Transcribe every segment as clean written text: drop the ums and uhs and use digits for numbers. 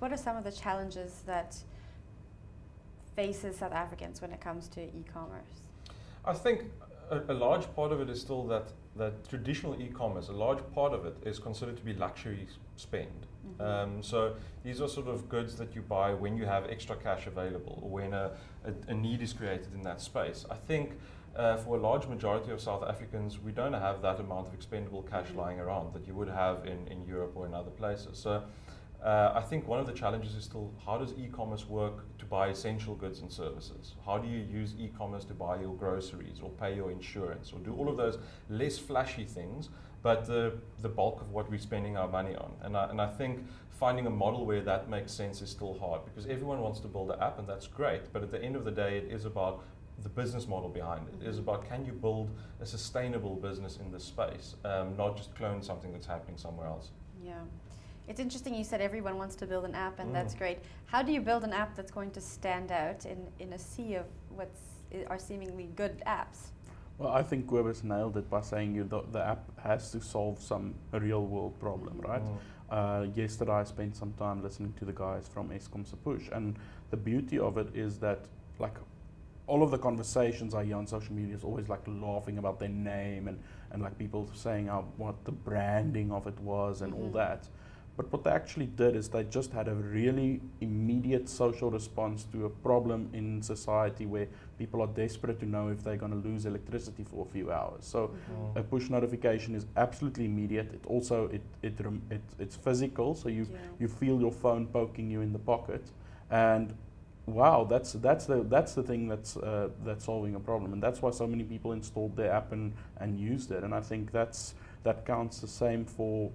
what are some of the challenges that faces South Africans when it comes to e-commerce? I think a large part of it is still that traditional e-commerce, a large part of it is considered to be luxury spend. So these are sort of goods that you buy when you have extra cash available or when a need is created in that space. I think for a large majority of South Africans, we don't have that amount of expendable cash lying around that you would have in Europe or in other places. So I think one of the challenges is still, how does e-commerce work to buy essential goods and services? How do you use e-commerce to buy your groceries or pay your insurance or do all of those less flashy things, but the bulk of what we're spending our money on? And I think finding a model where that makes sense is still hard, because everyone wants to build an app, and that's great, but at the end of the day, it is about the business model behind it. It is about, can you build a sustainable business in this space, not just clone something that's happening somewhere else. Yeah. It's interesting you said everyone wants to build an app, and that's great. How do you build an app that's going to stand out in a sea of are seemingly good apps? Well, I think Cobus nailed it by saying the app has to solve some real world problem, right? Yesterday I spent some time listening to the guys from ecommerce Push, and the beauty of it is that, like, all of the conversations I hear on social media is always like laughing about their name and like people saying what the branding of it was and all that. But what they actually did is they just had a really immediate social response to a problem in society where people are desperate to know if they're going to lose electricity for a few hours. So a push notification is absolutely immediate. It also it's physical, so you feel your phone poking you in the pocket, and wow, that's the thing that's solving a problem, and that's why so many people installed their app and used it. And I think that counts the same for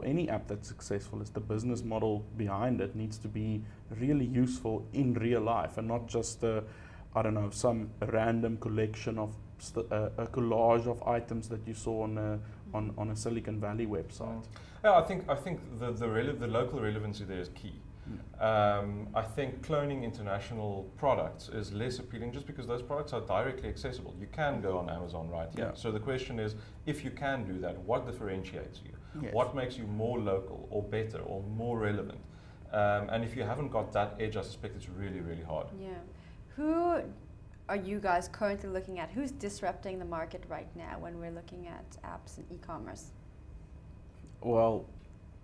any app that's successful. Is the business model behind it needs to be really useful in real life, and not just I don't know, some random collection of a collage of items that you saw on a Silicon Valley website. Yeah, I think the local relevancy there is key. I think cloning international products is less appealing just because those products are directly accessible. You can go on Amazon right here. So the question is, if you can do that, what differentiates you? Yes. What makes you more local or better or more relevant? And if you haven't got that edge, I suspect it's really, really hard. Yeah. Who are you guys currently looking at? Who's disrupting the market right now when we're looking at apps and e-commerce? Well,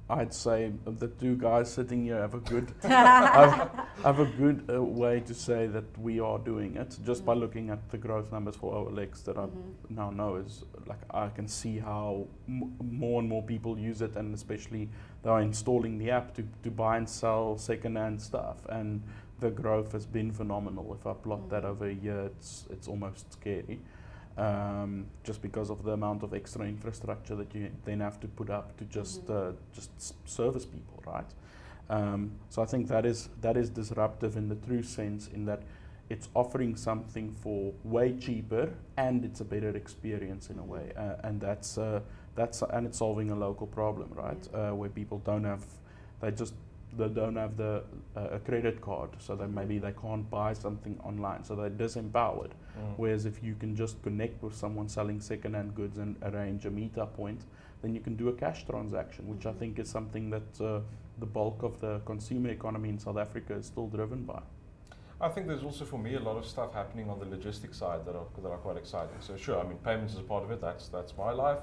I'd say the two guys sitting here have a good have a good way to say that we are doing it, just by looking at the growth numbers for OLX that I now know. Is like, I can see how more and more people use it, and especially they are installing the app to buy and sell second-hand stuff, and the growth has been phenomenal. If I plot that over a year, it's almost scary. Just because of the amount of extra infrastructure that you then have to put up to just service people, right? So I think that is disruptive in the true sense, in that it's offering something for way cheaper, and it's a better experience in a way, and and it's solving a local problem, right? Where people don't have a credit card, so that maybe they can't buy something online, so they're disempowered. Whereas if you can just connect with someone selling second-hand goods and arrange a meetup point, then you can do a cash transaction, which I think is something that the bulk of the consumer economy in South Africa is still driven by. I think there's also, for me, a lot of stuff happening on the logistics side that are quite exciting. So sure, I mean, payments is a part of it. That's my life.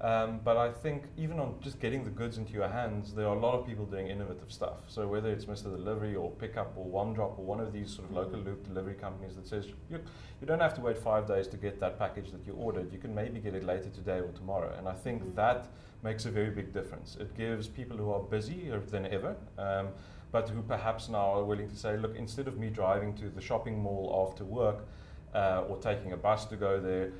But I think even on just getting the goods into your hands, there are a lot of people doing innovative stuff. So whether it's Mr. Delivery or Pickup or One Drop or one of these sort of local loop delivery companies that says you don't have to wait 5 days to get that package that you ordered. You can maybe get it later today or tomorrow. And I think that makes a very big difference. It gives people who are busier than ever, but who perhaps now are willing to say, look, instead of me driving to the shopping mall after work or taking a bus to go there,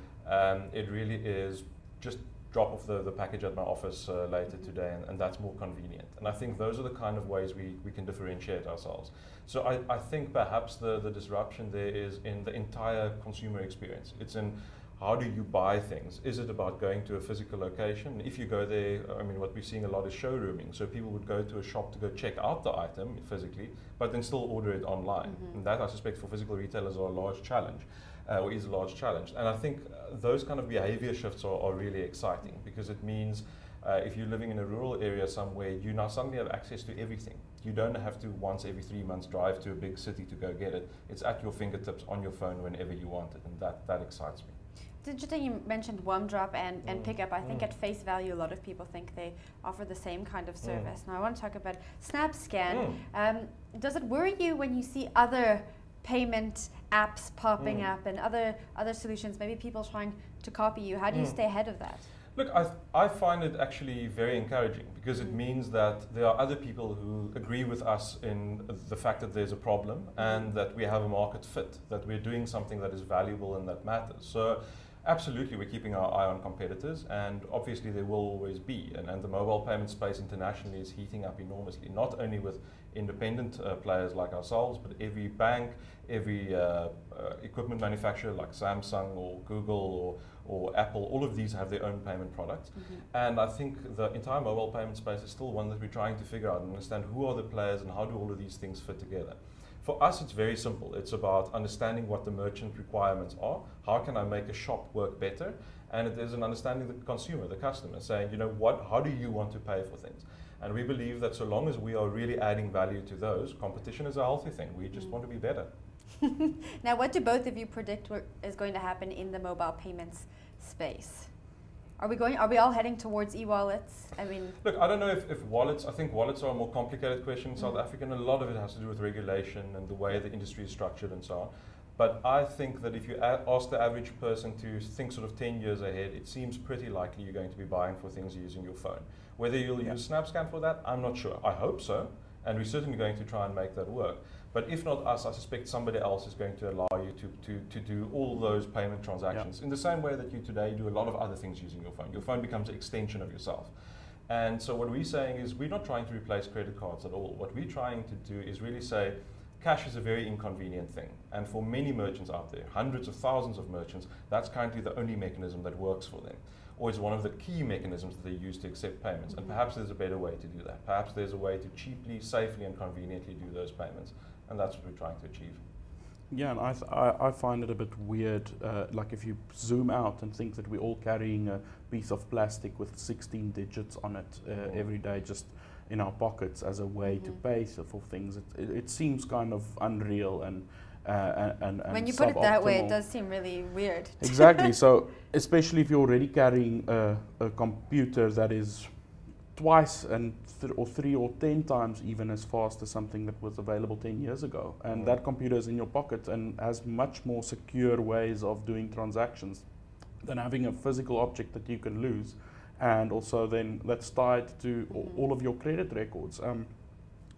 it really is just drop off the package at my office later today, and that's more convenient. And I think those are the kind of ways we can differentiate ourselves. So I think perhaps the disruption there is in the entire consumer experience. It's in, how do you buy things? Is it about going to a physical location? If you go there, I mean, what we're seeing a lot is showrooming. So people would go to a shop to go check out the item physically, but then still order it online. And that, I suspect, for physical retailers are a large challenge. Or is a large challenge. And I think those kind of behavior shifts are really exciting, because it means If you're living in a rural area somewhere, you now suddenly have access to everything. You don't have to once every 3 months drive to a big city to go get it. It's at your fingertips on your phone whenever you want it, and that excites me. Did you think you mentioned one drop and pickup? I think at face value, a lot of people think they offer the same kind of service. Now I want to talk about SnapScan. Does it worry you when you see other payment apps popping up and other solutions, maybe people trying to copy you? How do you stay ahead of that? Look, I find it actually very encouraging because it means that there are other people who agree with us in the fact that there's a problem and that we have a market fit, that we're doing something that is valuable and that matters. So absolutely, we're keeping our eye on competitors, and obviously there will always be. And the mobile payment space internationally is heating up enormously, not only with independent players like ourselves, but every bank, every equipment manufacturer like Samsung or Google or Apple, all of these have their own payment products. And I think the entire mobile payment space is still one that we're trying to figure out and understand who are the players and how do all of these things fit together. For us, it's very simple. It's about understanding what the merchant requirements are. How can I make a shop work better? And it is an understanding the consumer, the customer, saying, you know what, how do you want to pay for things? And we believe that so long as we are really adding value to those, competition is a healthy thing. We just want to be better. Now, what do both of you predict is going to happen in the mobile payments space? Are we all heading towards e-wallets? I mean, look, I don't know if wallets, I think wallets are a more complicated question in South Africa, and a lot of it has to do with regulation and the way the industry is structured and so on. But I think that if you ask the average person to think sort of 10 years ahead, it seems pretty likely you're going to be buying for things using your phone. Whether you'll use SnapScan for that, I'm not sure. I hope so, and we're certainly going to try and make that work. But if not us, I suspect somebody else is going to allow you to do all those payment transactions in the same way that you today do a lot of other things using your phone. Your phone becomes an extension of yourself. And so what we're saying is we're not trying to replace credit cards at all. What we're trying to do is really say cash is a very inconvenient thing. And for many merchants out there, hundreds of thousands of merchants, that's currently the only mechanism that works for them. Or it's one of the key mechanisms that they use to accept payments. And perhaps there's a better way to do that. Perhaps there's a way to cheaply, safely, and conveniently do those payments. And that's what we're trying to achieve. Yeah, and I find it a bit weird, like if you zoom out and think that we're all carrying a piece of plastic with 16 digits on it every day just in our pockets as a way to pay for things. It seems kind of unreal and when you put it that way, it does seem really weird. Exactly. So especially if you're already carrying a computer that is twice or 3 or 10 times even as fast as something that was available 10 years ago, and that computer is in your pocket and has much more secure ways of doing transactions than having a physical object that you can lose, and also then that's tied to all of your credit records.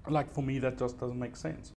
Like for me, that just doesn't make sense.